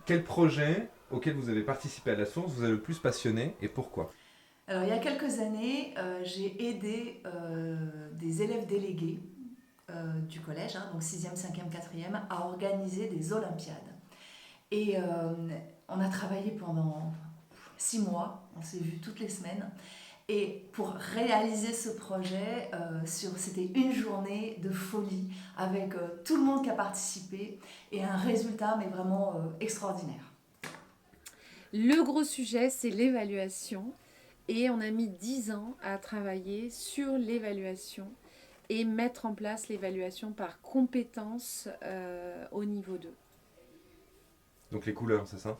Quel projet auquel vous avez participé à la source vous a le plus passionné et pourquoi? Alors, il y a quelques années, j'ai aidé des élèves délégués du collège, hein, donc 6e, 5e, 4e, à organiser des Olympiades. Et on a travaillé pendant 6 mois, on s'est vu toutes les semaines. Et pour réaliser ce projet, c'était une journée de folie avec tout le monde qui a participé et un résultat mais vraiment extraordinaire. Le gros sujet, c'est l'évaluation. Et on a mis 10 ans à travailler sur l'évaluation et mettre en place l'évaluation par compétences au niveau 2. Donc les couleurs, c'est ça?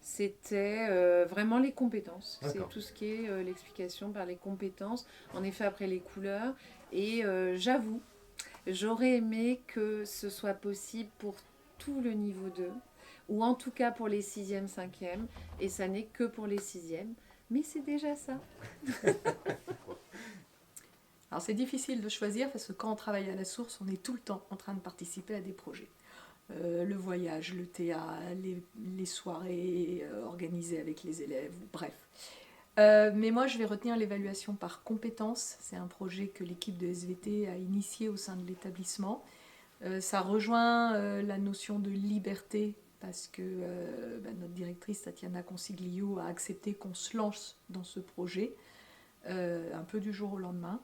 C'était vraiment les compétences. D'accord. C'est tout ce qui est l'explication par les compétences. En effet, après les couleurs. Et j'avoue, j'aurais aimé que ce soit possible pour tout le niveau 2, ou en tout cas pour les 6e, 5e, et ça n'est que pour les 6e. Mais c'est déjà ça. Alors c'est difficile de choisir parce que quand on travaille à la source, on est tout le temps en train de participer à des projets. Le voyage, le théâtre, les soirées organisées avec les élèves, bref. Mais moi, je vais retenir l'évaluation par compétences. C'est un projet que l'équipe de SVT a initié au sein de l'établissement. Ça rejoint la notion de liberté parce que notre directrice, Tatiana Consiglio, a accepté qu'on se lance dans ce projet un peu du jour au lendemain.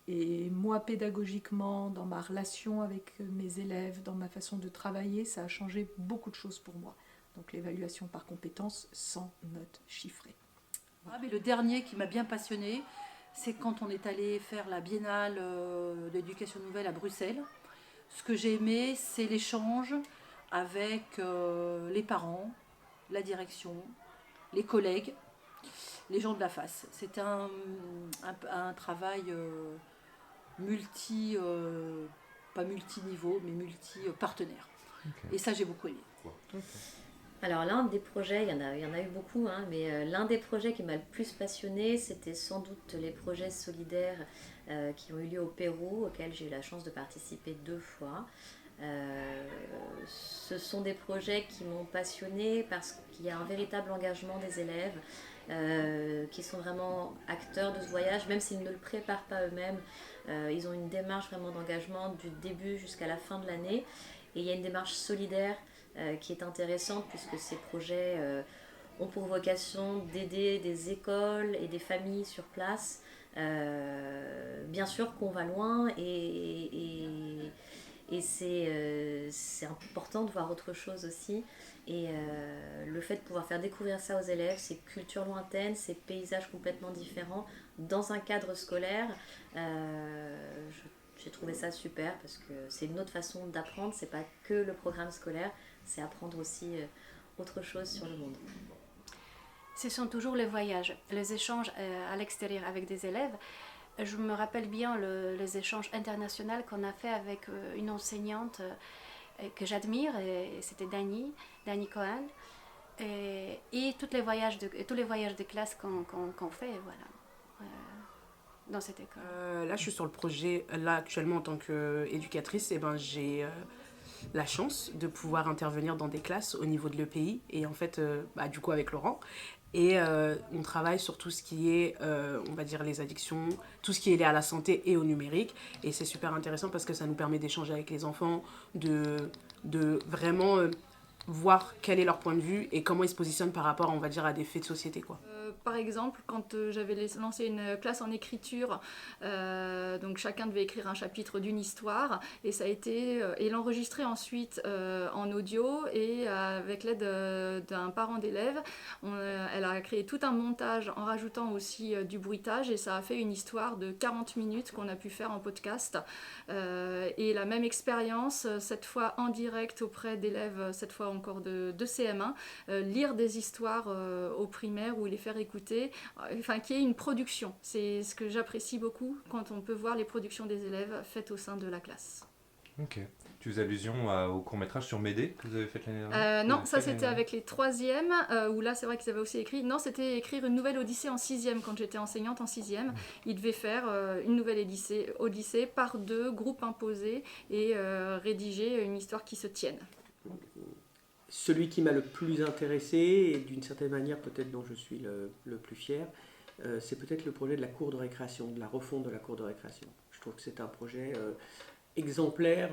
Et moi, pédagogiquement, dans ma relation avec mes élèves, dans ma façon de travailler, ça a changé beaucoup de choses pour moi. Donc l'évaluation par compétences sans notes chiffrées. Ah, mais le dernier qui m'a bien passionné, c'est quand on est allé faire la biennale d'éducation nouvelle à Bruxelles. Ce que j'ai aimé, c'est l'échange avec les parents, la direction, les collègues, les gens de la face. C'était un travail multi, pas multiniveau, mais multi-partenaire. Okay. Et ça, j'ai beaucoup aimé. Okay. Alors l'un des projets, il y en a eu beaucoup, hein, mais l'un des projets qui m'a le plus passionné, c'était sans doute les projets solidaires qui ont eu lieu au Pérou, auxquels j'ai eu la chance de participer 2 fois. Ce sont des projets qui m'ont passionnée parce qu'il y a un véritable engagement des élèves qui sont vraiment acteurs de ce voyage, même s'ils ne le préparent pas eux-mêmes. Ils ont une démarche vraiment d'engagement du début jusqu'à la fin de l'année. Et il y a une démarche solidaire qui est intéressante puisque ces projets ont pour vocation d'aider des écoles et des familles sur place. Bien sûr qu'on va loin et c'est important de voir autre chose aussi. Et le fait de pouvoir faire découvrir ça aux élèves, ces cultures lointaines, ces paysages complètement différents, dans un cadre scolaire, j'ai trouvé ça super parce que c'est une autre façon d'apprendre, c'est pas que le programme scolaire, c'est apprendre aussi autre chose sur le monde. Ce sont toujours les voyages, les échanges à l'extérieur avec des élèves. Je me rappelle bien les échanges internationaux qu'on a fait avec une enseignante que j'admire, et c'était Dani Cohen, et tous les voyages de classe qu'on fait, voilà, dans cette école. Là, je suis sur le projet, là actuellement en tant qu'éducatrice, et ben, j'ai la chance de pouvoir intervenir dans des classes au niveau de l'EPI, et en fait, du coup avec Laurent. Et on travaille sur tout ce qui est, on va dire, les addictions, tout ce qui est lié à la santé et au numérique. Et c'est super intéressant parce que ça nous permet d'échanger avec les enfants, de vraiment voir quel est leur point de vue et comment ils se positionnent par rapport, on va dire, à des faits de société, quoi. Par exemple, quand j'avais lancé une classe en écriture, donc chacun devait écrire un chapitre d'une histoire, et ça a été, et l'enregistrer ensuite en audio, et avec l'aide d'un parent d'élève, elle a créé tout un montage en rajoutant aussi du bruitage, et ça a fait une histoire de 40 minutes qu'on a pu faire en podcast. Et la même expérience, cette fois en direct auprès d'élèves, cette fois encore de CM1, lire des histoires au primaire ou les faire écouter, enfin qu'il y ait une production. C'est ce que j'apprécie beaucoup quand on peut voir les productions des élèves faites au sein de la classe. Ok. Tu fais allusion au court-métrage sur Médée que vous avez fait l'année dernière? Non, ça c'était avec les 3e, où là c'est vrai qu'ils avaient aussi écrit. Non, c'était écrire une nouvelle Odyssée en 6e quand j'étais enseignante en 6e. Ils devaient faire une nouvelle Odyssée par 2 groupes imposés et rédiger une histoire qui se tienne. celui qui m'a le plus intéressé, et d'une certaine manière peut-être dont je suis le plus fier, c'est peut-être le projet de la cour de récréation, de la refonte de la cour de récréation. Je trouve que c'est un projet exemplaire,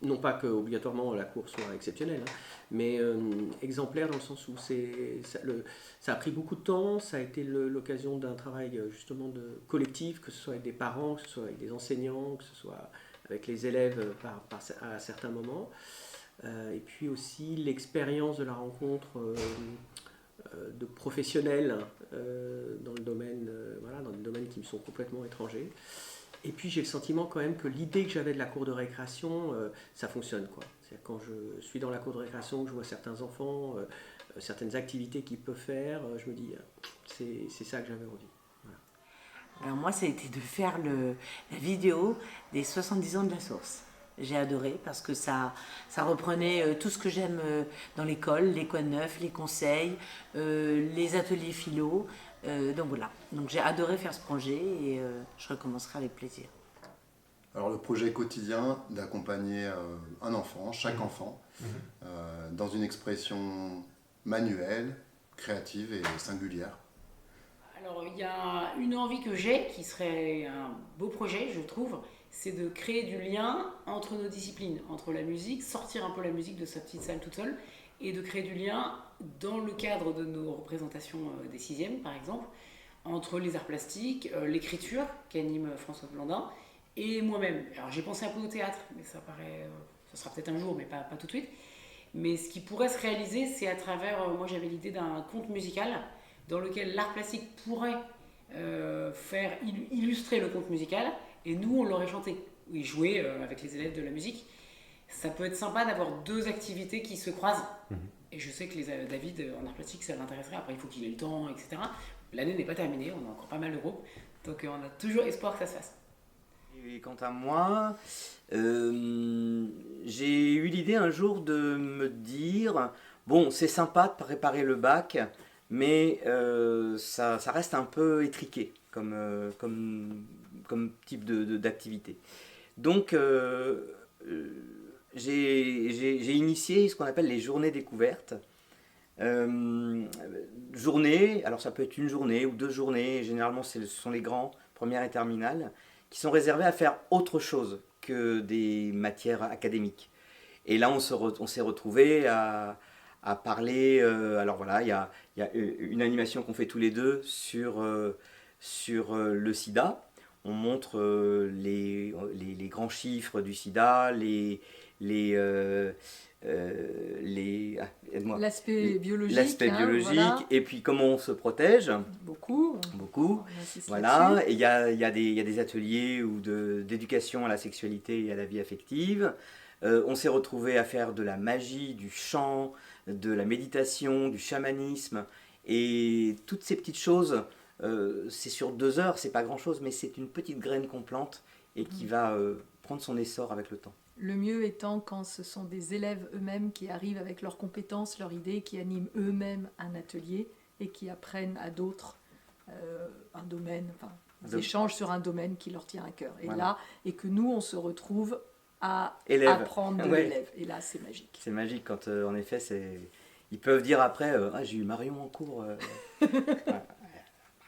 non pas que obligatoirement la cour soit exceptionnelle, hein, mais exemplaire dans le sens où ça a pris beaucoup de temps, ça a été l'occasion d'un travail justement collectif, que ce soit avec des parents, que ce soit avec des enseignants, que ce soit avec les élèves à certains moments. Et puis aussi l'expérience de la rencontre de professionnels dans le domaine, dans des domaines qui me sont complètement étrangers. Et puis j'ai le sentiment quand même que l'idée que j'avais de la cour de récréation, ça fonctionne, quoi. C'est-à-dire quand je suis dans la cour de récréation, que je vois certains enfants, certaines activités qu'ils peuvent faire, je me dis, c'est ça que j'avais envie. Voilà. Alors moi, ça a été de faire la vidéo des 70 ans de la source. J'ai adoré parce que ça reprenait tout ce que j'aime dans l'école, les coins neufs, les conseils, les ateliers philo. Donc voilà, donc j'ai adoré faire ce projet et je recommencerai avec plaisir. Alors le projet quotidien d'accompagner un enfant, chaque enfant, dans une expression manuelle, créative et singulière. Alors il y a une envie que j'ai, qui serait un beau projet je trouve, c'est de créer du lien entre nos disciplines, entre la musique, sortir un peu la musique de sa petite salle toute seule, et de créer du lien dans le cadre de nos représentations des 6e par exemple, entre les arts plastiques, l'écriture qu'anime François Blandin, et moi-même. Alors j'ai pensé un peu au théâtre, mais ça sera peut-être un jour, mais pas tout de suite. Mais ce qui pourrait se réaliser, c'est à travers, moi j'avais l'idée d'un conte musical, dans lequel l'art plastique pourrait faire illustrer le conte musical, et nous on l'aurait chanté, et jouer avec les élèves de la musique. Ça peut être sympa d'avoir deux activités qui se croisent. Et je sais que David en art plastique ça l'intéresserait, après il faut qu'il ait le temps, etc. L'année n'est pas terminée, on a encore pas mal de groupes, donc on a toujours espoir que ça se fasse. Et quant à moi, j'ai eu l'idée un jour de me dire, bon c'est sympa de préparer le bac, mais ça reste un peu étriqué comme type d'activité. Donc j'ai initié ce qu'on appelle les journées découvertes. Journées, alors ça peut être une journée ou 2 journées, généralement ce sont les grands, première et terminale, qui sont réservés à faire autre chose que des matières académiques. Et là on s'est retrouvés à parler, alors voilà, il y a une animation qu'on fait tous les deux sur le sida. On montre les grands chiffres du sida, l'aspect biologique, voilà. Et puis comment on se protège. Beaucoup. Voilà. Et il y a des ateliers d'éducation à la sexualité et à la vie affective. On s'est retrouvés à faire de la magie, du chant, de la méditation, du chamanisme, et toutes ces petites choses. C'est sur 2 heures, c'est pas grand chose, mais c'est une petite graine qu'on plante et qui va prendre son essor avec le temps. Le mieux étant quand ce sont des élèves eux-mêmes qui arrivent avec leurs compétences, leurs idées, qui animent eux-mêmes un atelier et qui apprennent à d'autres un domaine, des échanges sur un domaine qui leur tient à cœur. Et voilà. Et que nous, on se retrouve à apprendre de l'élève. Et là, c'est magique. C'est magique quand, en effet, ils peuvent dire après j'ai eu Marion en cours.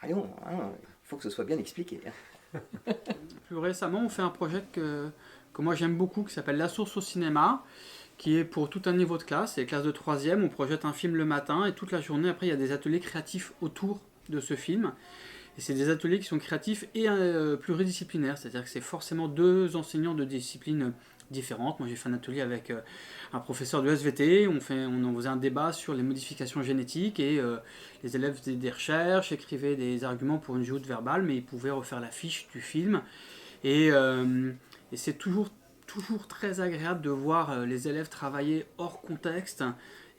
Marion, il faut que ce soit bien expliqué. Plus récemment, on fait un projet que moi j'aime beaucoup, qui s'appelle La Source au cinéma, qui est pour tout un niveau de classe. C'est les classes de 3e, on projette un film le matin, et toute la journée, après, il y a des ateliers créatifs autour de ce film. Et c'est des ateliers qui sont créatifs et pluridisciplinaires, c'est-à-dire que c'est forcément 2 enseignants de disciplines différentes. Moi j'ai fait un atelier avec un professeur de SVT, on faisait un débat sur les modifications génétiques, et les élèves faisaient des recherches, écrivaient des arguments pour une joute verbale, mais ils pouvaient refaire la fiche du film. Et c'est toujours très agréable de voir les élèves travailler hors contexte,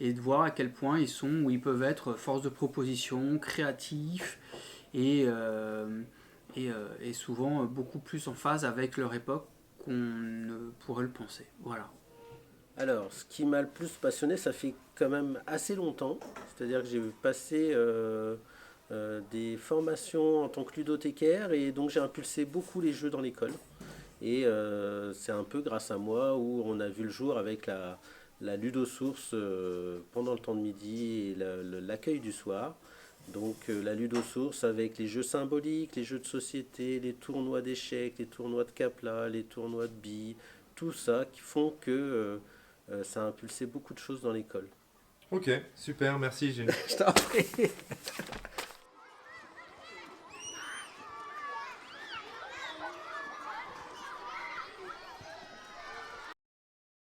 et de voir à quel point ils peuvent être force de proposition, créatifs, et souvent beaucoup plus en phase avec leur époque qu'on ne pourrait le penser. Voilà. Alors, ce qui m'a le plus passionné, ça fait quand même assez longtemps. C'est-à-dire que j'ai passé des formations en tant que ludothécaire, et donc j'ai impulsé beaucoup les jeux dans l'école. Et c'est un peu grâce à moi où on a vu le jour avec la ludosource pendant le temps de midi et l'accueil du soir. Donc la ludosource avec les jeux symboliques, les jeux de société, les tournois d'échecs, les tournois de capla, les tournois de billes, tout ça qui font que ça a impulsé beaucoup de choses dans l'école. Ok, super, merci Gilles. Je t'en prie.